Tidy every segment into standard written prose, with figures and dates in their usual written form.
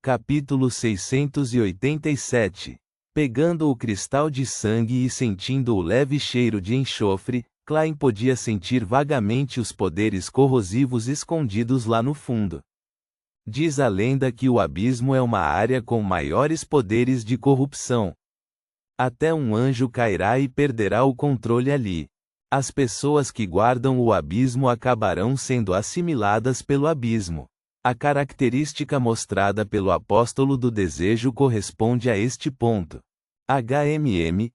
Capítulo 687. Pegando o cristal de sangue e sentindo o leve cheiro de enxofre, Klein podia sentir vagamente os poderes corrosivos escondidos lá no fundo. Diz a lenda que o abismo é uma área com maiores poderes de corrupção. Até um anjo cairá e perderá o controle ali. As pessoas que guardam o abismo acabarão sendo assimiladas pelo abismo. A característica mostrada pelo apóstolo do desejo corresponde a este ponto.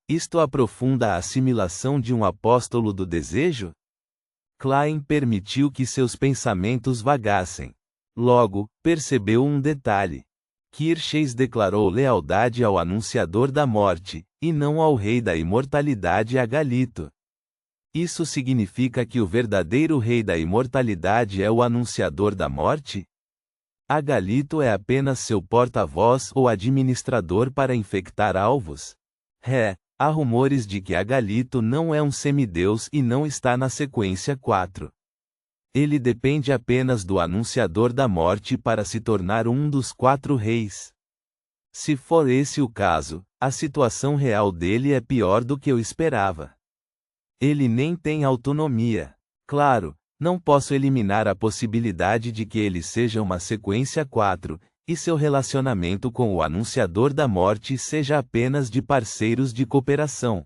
Isto aprofunda a assimilação de um apóstolo do desejo? Klein permitiu que seus pensamentos vagassem. Logo, percebeu um detalhe. Xerxes declarou lealdade ao anunciador da morte, e não ao rei da imortalidade Agalito. Isso significa que o verdadeiro rei da imortalidade é o anunciador da morte? Agalito é apenas seu porta-voz ou administrador para infectar alvos? Há rumores de que Agalito não é um semideus e não está na sequência 4. Ele depende apenas do anunciador da morte para se tornar um dos 4 reis. Se for esse o caso, a situação real dele é pior do que eu esperava. Ele nem tem autonomia. Claro, não posso eliminar a possibilidade de que ele seja uma sequência 4, e seu relacionamento com o anunciador da morte seja apenas de parceiros de cooperação.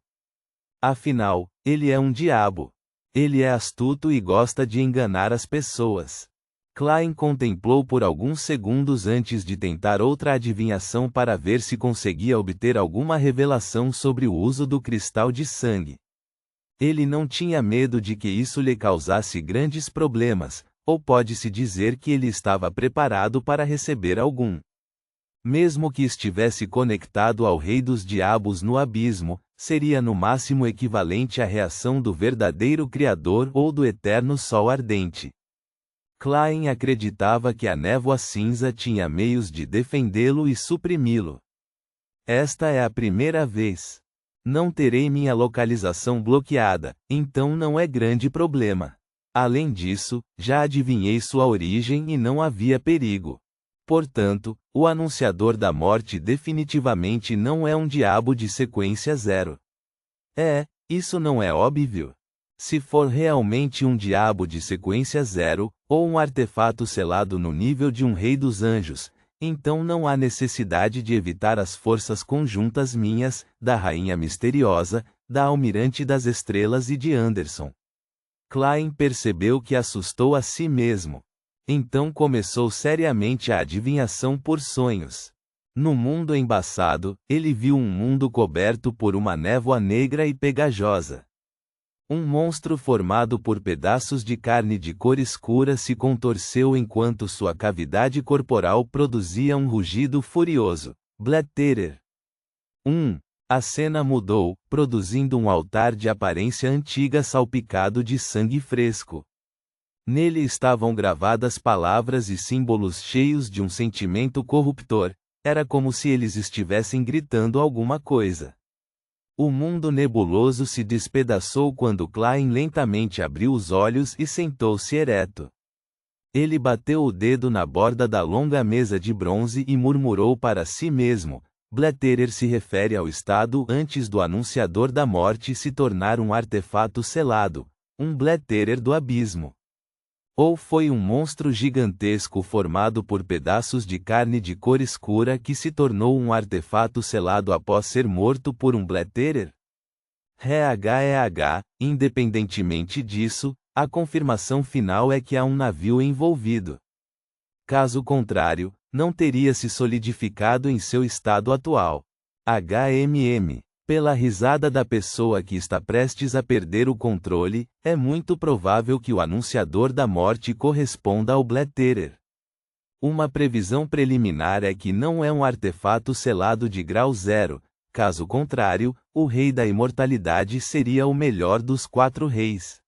Afinal, ele é um diabo. Ele é astuto e gosta de enganar as pessoas. Klein contemplou por alguns segundos antes de tentar outra adivinhação para ver se conseguia obter alguma revelação sobre o uso do cristal de sangue. Ele não tinha medo de que isso lhe causasse grandes problemas, ou pode-se dizer que ele estava preparado para receber algum. Mesmo que estivesse conectado ao rei dos diabos no abismo, seria no máximo equivalente à reação do verdadeiro Criador ou do eterno Sol ardente. Klein acreditava que a névoa cinza tinha meios de defendê-lo e suprimi-lo. Esta é a primeira vez. Não terei minha localização bloqueada, então não é grande problema. Além disso, já adivinhei sua origem e não havia perigo. Portanto, o anunciador da morte definitivamente não é um diabo de sequência 0. Isso não é óbvio? Se for realmente um diabo de sequência 0, ou um artefato selado no nível de um rei dos anjos, então não há necessidade de evitar as forças conjuntas minhas, da Rainha Misteriosa, da Almirante das Estrelas e de Anderson. Klein percebeu que assustou a si mesmo. Então começou seriamente a adivinhação por sonhos. No mundo embaçado, ele viu um mundo coberto por uma névoa negra e pegajosa. Um monstro formado por pedaços de carne de cor escura se contorceu enquanto sua cavidade corporal produzia um rugido furioso. Blätterer. A cena mudou, produzindo um altar de aparência antiga salpicado de sangue fresco. Nele estavam gravadas palavras e símbolos cheios de um sentimento corruptor. Era como se eles estivessem gritando alguma coisa. O mundo nebuloso se despedaçou quando Klein lentamente abriu os olhos e sentou-se ereto. Ele bateu o dedo na borda da longa mesa de bronze e murmurou para si mesmo: Blätterer se refere ao estado antes do anunciador da morte se tornar um artefato selado, um Blätterer do abismo. Ou foi um monstro gigantesco formado por pedaços de carne de cor escura que se tornou um artefato selado após ser morto por um Blätterer? Independentemente disso, a confirmação final é que há um navio envolvido. Caso contrário, não teria se solidificado em seu estado atual. Pela risada da pessoa que está prestes a perder o controle, é muito provável que o anunciador da morte corresponda ao Blätterer. Uma previsão preliminar é que não é um artefato selado de grau 0, caso contrário, o rei da imortalidade seria o melhor dos 4 reis.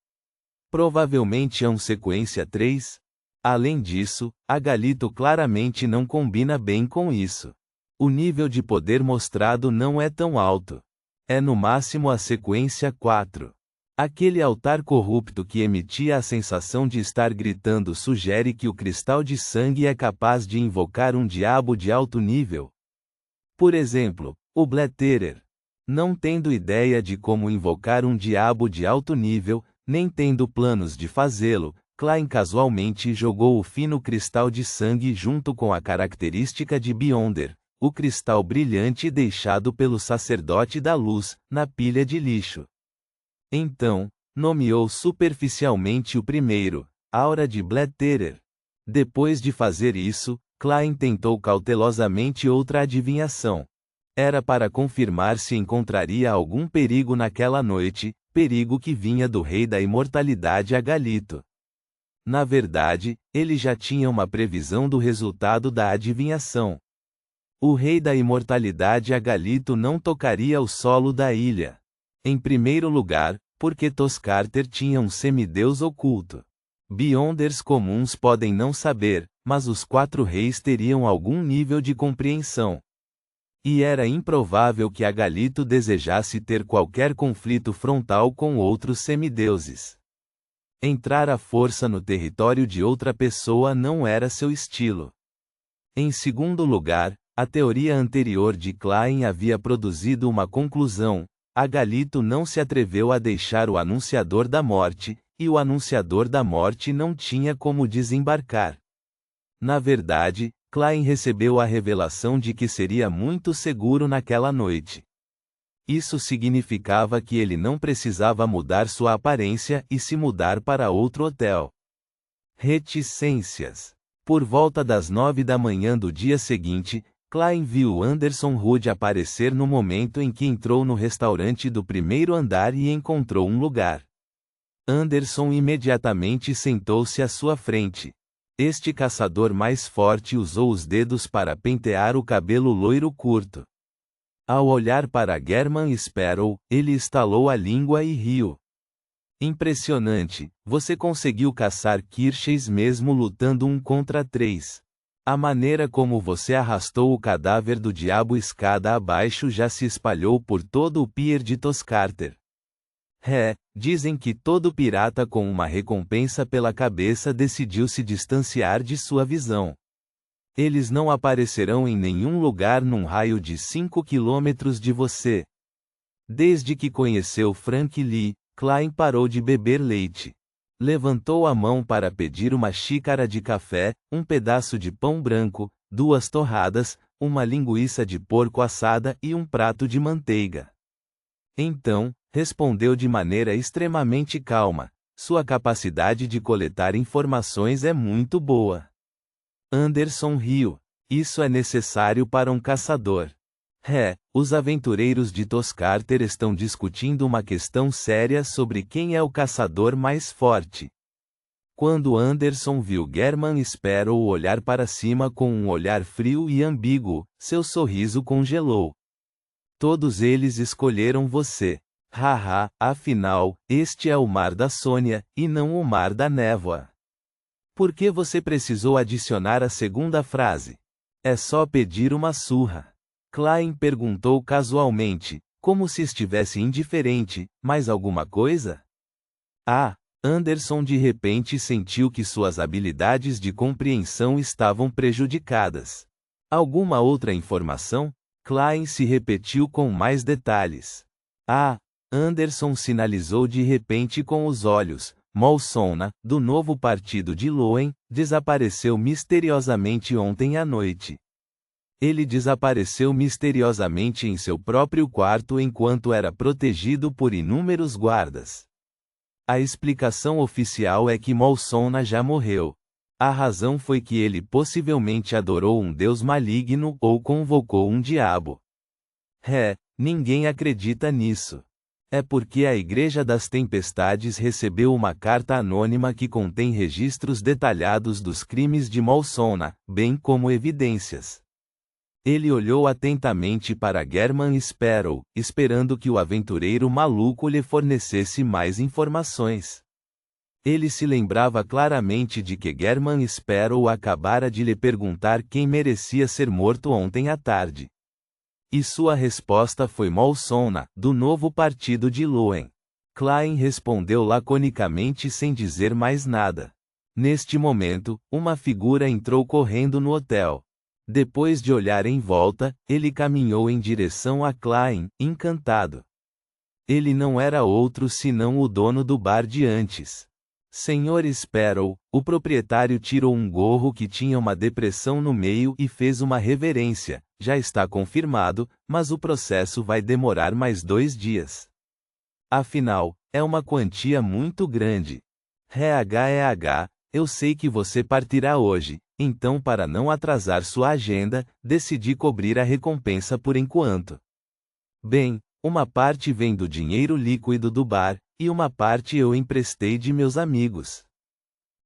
Provavelmente é um sequência 3. Além disso, Agalito claramente não combina bem com isso. O nível de poder mostrado não é tão alto. É no máximo a sequência 4. Aquele altar corrupto que emitia a sensação de estar gritando sugere que o cristal de sangue é capaz de invocar um diabo de alto nível. Por exemplo, o Bletterer. Não tendo ideia de como invocar um diabo de alto nível, nem tendo planos de fazê-lo, Klein casualmente jogou o fino cristal de sangue junto com a característica de Beyonder, o cristal brilhante deixado pelo sacerdote da luz, na pilha de lixo. Então, nomeou superficialmente o primeiro, Aura de Bletterer. Depois de fazer isso, Klein tentou cautelosamente outra adivinhação. Era para confirmar se encontraria algum perigo naquela noite, perigo que vinha do rei da imortalidade Agalito. Na verdade, ele já tinha uma previsão do resultado da adivinhação. O rei da imortalidade Agalito não tocaria o solo da ilha. Em primeiro lugar, porque Toscarter tinha um semideus oculto. Beyonders comuns podem não saber, mas os 4 reis teriam algum nível de compreensão. E era improvável que Agalito desejasse ter qualquer conflito frontal com outros semideuses. Entrar à força no território de outra pessoa não era seu estilo. Em segundo lugar, a teoria anterior de Klein havia produzido uma conclusão: Agalito não se atreveu a deixar o Anunciador da Morte, e o Anunciador da Morte não tinha como desembarcar. Na verdade, Klein recebeu a revelação de que seria muito seguro naquela noite. Isso significava que ele não precisava mudar sua aparência e se mudar para outro hotel. Reticências. Por volta das 9 da manhã do dia seguinte, Klein viu Anderson Hood aparecer no momento em que entrou no restaurante do primeiro andar e encontrou um lugar. Anderson imediatamente sentou-se à sua frente. Este caçador mais forte usou os dedos para pentear o cabelo loiro curto. Ao olhar para German Sparrow, ele estalou a língua e riu. Impressionante, você conseguiu caçar Kirches mesmo lutando 1 contra 3. A maneira como você arrastou o cadáver do diabo escada abaixo já se espalhou por todo o pier de Toscarter. Dizem que todo pirata com uma recompensa pela cabeça decidiu se distanciar de sua visão. Eles não aparecerão em nenhum lugar num raio de 5 quilômetros de você. Desde que conheceu Frank Lee, Klein parou de beber leite. Levantou a mão para pedir uma xícara de café, um pedaço de pão branco, 2 torradas, uma linguiça de porco assada e um prato de manteiga. Então, respondeu de maneira extremamente calma: sua capacidade de coletar informações é muito boa. Anderson riu. Isso é necessário para um caçador. Os aventureiros de Toscarter estão discutindo uma questão séria sobre quem é o caçador mais forte. Quando Anderson viu German Sparrow olhar para cima com um olhar frio e ambíguo, seu sorriso congelou. Todos eles escolheram você. Afinal, este é o Mar da Sônia, e não o Mar da Névoa. Por que você precisou adicionar a segunda frase? É só pedir uma surra. Klein perguntou casualmente, como se estivesse indiferente, mais alguma coisa? Anderson de repente sentiu que suas habilidades de compreensão estavam prejudicadas. Alguma outra informação? Klein se repetiu com mais detalhes. Anderson sinalizou de repente com os olhos. Molsona, do novo partido de Loen, desapareceu misteriosamente ontem à noite. Ele desapareceu misteriosamente em seu próprio quarto enquanto era protegido por inúmeros guardas. A explicação oficial é que Molsona já morreu. A razão foi que ele possivelmente adorou um deus maligno ou convocou um diabo. Ninguém acredita nisso. É porque a Igreja das Tempestades recebeu uma carta anônima que contém registros detalhados dos crimes de Molsona, bem como evidências. Ele olhou atentamente para German Sparrow, esperando que o aventureiro maluco lhe fornecesse mais informações. Ele se lembrava claramente de que German Sparrow acabara de lhe perguntar quem merecia ser morto ontem à tarde. E sua resposta foi Molsona, do novo partido de Loen. Klein respondeu laconicamente sem dizer mais nada. Neste momento, uma figura entrou correndo no hotel. Depois de olhar em volta, ele caminhou em direção a Klein, encantado. Ele não era outro senão o dono do bar de antes. Sr. Sparrow, o proprietário tirou um gorro que tinha uma depressão no meio e fez uma reverência. Já está confirmado, mas o processo vai demorar mais 2 dias. Afinal, é uma quantia muito grande. Eu sei que você partirá hoje, então para não atrasar sua agenda, decidi cobrir a recompensa por enquanto. Bem, uma parte vem do dinheiro líquido do bar, e uma parte eu emprestei de meus amigos.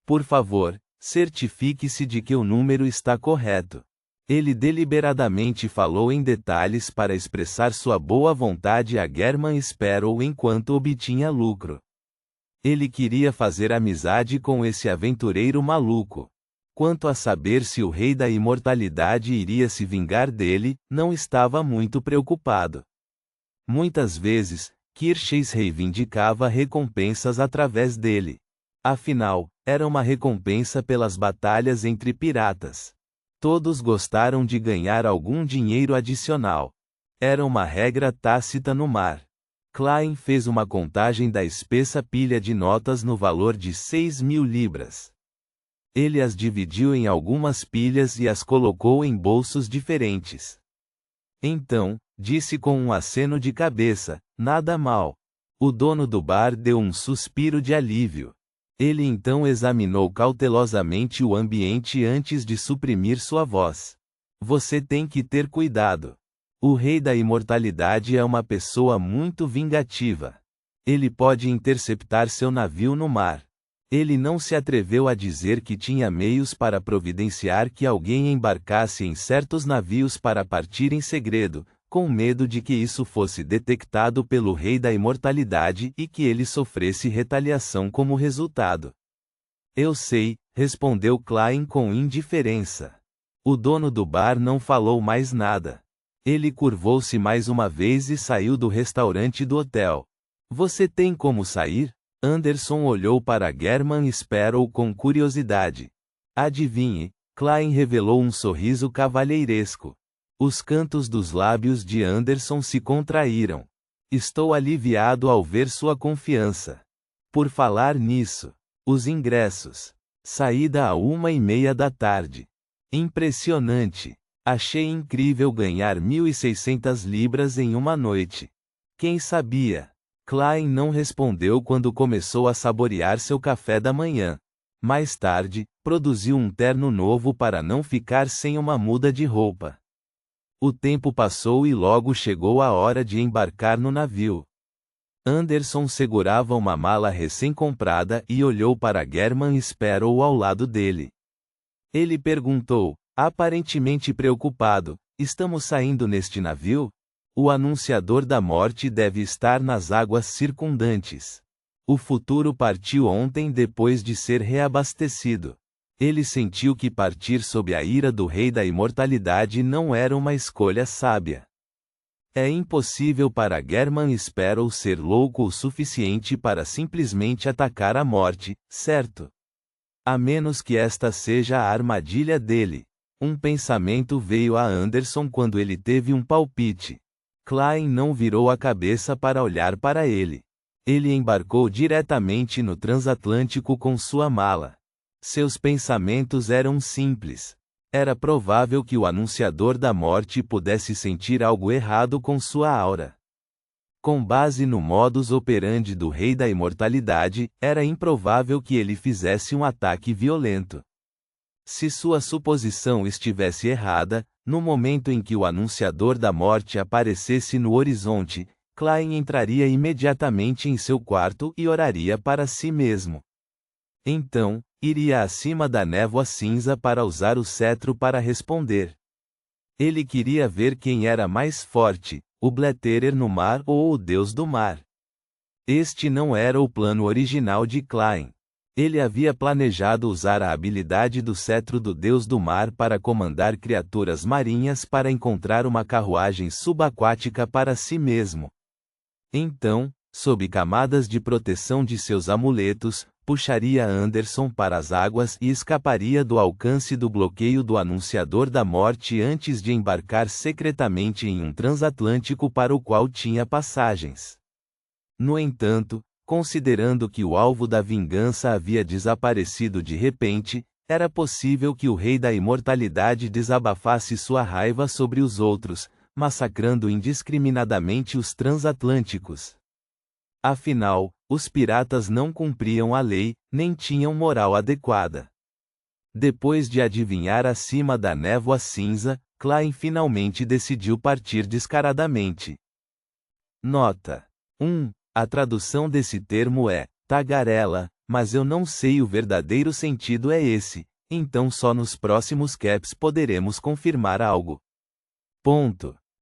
Por favor, certifique-se de que o número está correto. Ele deliberadamente falou em detalhes para expressar sua boa vontade a German Sparrow enquanto obtinha lucro. Ele queria fazer amizade com esse aventureiro maluco. Quanto a saber se o Rei da Imortalidade iria se vingar dele, não estava muito preocupado. Muitas vezes, Kirchhoff reivindicava recompensas através dele. Afinal, era uma recompensa pelas batalhas entre piratas. Todos gostaram de ganhar algum dinheiro adicional. Era uma regra tácita no mar. Klein fez uma contagem da espessa pilha de notas no valor de 6.000 libras. Ele as dividiu em algumas pilhas e as colocou em bolsos diferentes. Então, disse com um aceno de cabeça, nada mal. O dono do bar deu um suspiro de alívio. Ele então examinou cautelosamente o ambiente antes de suprimir sua voz. Você tem que ter cuidado. O Rei da Imortalidade é uma pessoa muito vingativa. Ele pode interceptar seu navio no mar. Ele não se atreveu a dizer que tinha meios para providenciar que alguém embarcasse em certos navios para partir em segredo, com medo de que isso fosse detectado pelo Rei da Imortalidade e que ele sofresse retaliação como resultado. Eu sei, respondeu Klein com indiferença. O dono do bar não falou mais nada. Ele curvou-se mais uma vez e saiu do restaurante do hotel. Você tem como sair? Anderson olhou para German Sparrow com curiosidade. Adivinhe, Klein revelou um sorriso cavalheiresco. Os cantos dos lábios de Anderson se contraíram. Estou aliviado ao ver sua confiança. Por falar nisso, os ingressos. Saída à 1:30 da tarde. Impressionante. Achei incrível ganhar 1.600 libras em uma noite. Quem sabia? Klein não respondeu quando começou a saborear seu café da manhã. Mais tarde, produziu um terno novo para não ficar sem uma muda de roupa. O tempo passou e logo chegou a hora de embarcar no navio. Anderson segurava uma mala recém-comprada e olhou para German Sparrow ao lado dele. Ele perguntou, aparentemente preocupado, estamos saindo neste navio? O anunciador da morte deve estar nas águas circundantes. O futuro partiu ontem depois de ser reabastecido. Ele sentiu que partir sob a ira do Rei da Imortalidade não era uma escolha sábia. É impossível para German Sparrow ser louco o suficiente para simplesmente atacar a morte, certo? A menos que esta seja a armadilha dele. Um pensamento veio a Anderson quando ele teve um palpite. Klein não virou a cabeça para olhar para ele. Ele embarcou diretamente no transatlântico com sua mala. Seus pensamentos eram simples. Era provável que o anunciador da morte pudesse sentir algo errado com sua aura. Com base no modus operandi do Rei da Imortalidade, era improvável que ele fizesse um ataque violento. Se sua suposição estivesse errada, no momento em que o anunciador da morte aparecesse no horizonte, Klein entraria imediatamente em seu quarto e oraria para si mesmo. Então, iria acima da névoa cinza para usar o cetro para responder. Ele queria ver quem era mais forte, o Blätterer no mar ou o Deus do mar. Este não era o plano original de Klein. Ele havia planejado usar a habilidade do cetro do Deus do mar para comandar criaturas marinhas para encontrar uma carruagem subaquática para si mesmo. Então, sob camadas de proteção de seus amuletos, puxaria Anderson para as águas e escaparia do alcance do bloqueio do Anunciador da Morte antes de embarcar secretamente em um transatlântico para o qual tinha passagens. No entanto, considerando que o alvo da vingança havia desaparecido de repente, era possível que o Rei da Imortalidade desabafasse sua raiva sobre os outros, massacrando indiscriminadamente os transatlânticos. Afinal, os piratas não cumpriam a lei, nem tinham moral adequada. Depois de adivinhar acima da névoa cinza, Klein finalmente decidiu partir descaradamente. Nota: 1. A tradução desse termo é tagarela, mas eu não sei o verdadeiro sentido é esse, então só nos próximos caps poderemos confirmar algo. Ponto.